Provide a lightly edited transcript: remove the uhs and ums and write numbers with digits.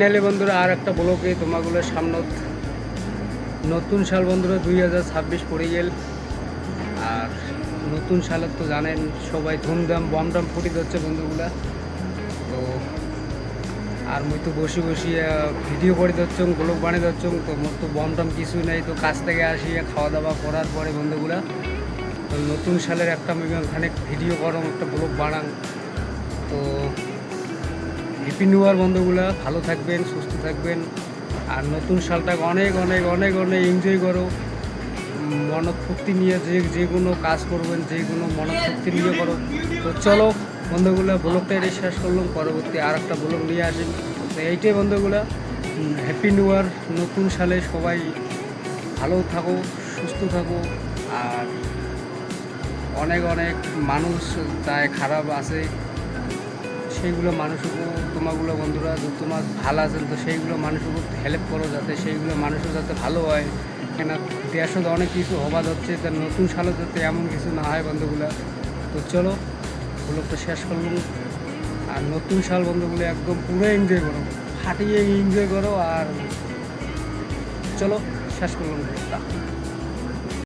Finally বন্ধুরা আর একটা ব্লকে তোমাগুলোর সামনত নতুন সাল বন্ধুরা 2026 পড়ে গেল। আর নতুন সালের তো জানেন সবাই ধুমধাম বমটাম ফুটি যাচ্ছে বন্ধুগুলা। তো আর মুই তো বসে ভিডিও করে যাচ্ছ ব্লগ বানিয়ে যাচ্ছ। তো মোর তো বমটাম কিছুই নাই, তো কাছ থেকে আসিয়ে খাওয়া দাওয়া করার পরে বন্ধুগুলা তো নতুন সালের একটা ওখানে ভিডিও করম, একটা ব্লগ বানান। তো হ্যাপি নিউ ইয়ার বন্ধুগুলা, ভালো থাকবেন, সুস্থ থাকবেন। আর নতুন সালটাকে অনেক অনেক অনেক অনেক এনজয় করো, মনত ফুর্তি নিয়ে যে কোনো কাজ করবেন, যে কোনো মনত ফুর্তি নিয়ে করো। তো চলো বন্ধুগুলা, ব্লগটা এটাই শেষ করলাম, পরবর্তী আর একটা ব্লগ নিয়ে আসেন। তো এইটাই বন্ধুগুলা, হ্যাপি নিউ ইয়ার। নতুন সালে সবাই ভালো থাকো, সুস্থ থাকো। আর অনেক অনেক মানুষ তাই খারাপ আছে, সেইগুলো মানুষকে তোমাগুলো বন্ধুরা তোমার ভালো আছেন, তো সেইগুলো মানুষকে হেল্প করো যাতে সেইগুলো মানুষও যাতে ভালো হয়। কেন দেশে অনেক কিছু হবাদ হচ্ছে, তার নতুন সালে যাতে এমন কিছু না হয় বন্ধুগুলো। তো চলো ব্লগটা শেষ করলাম। আর নতুন সাল বন্ধুগুলো একদম পুরো এনজয় করো, ফাটিয়ে এনজয় করো। আর চলো শেষ করলাম ব্লগটা।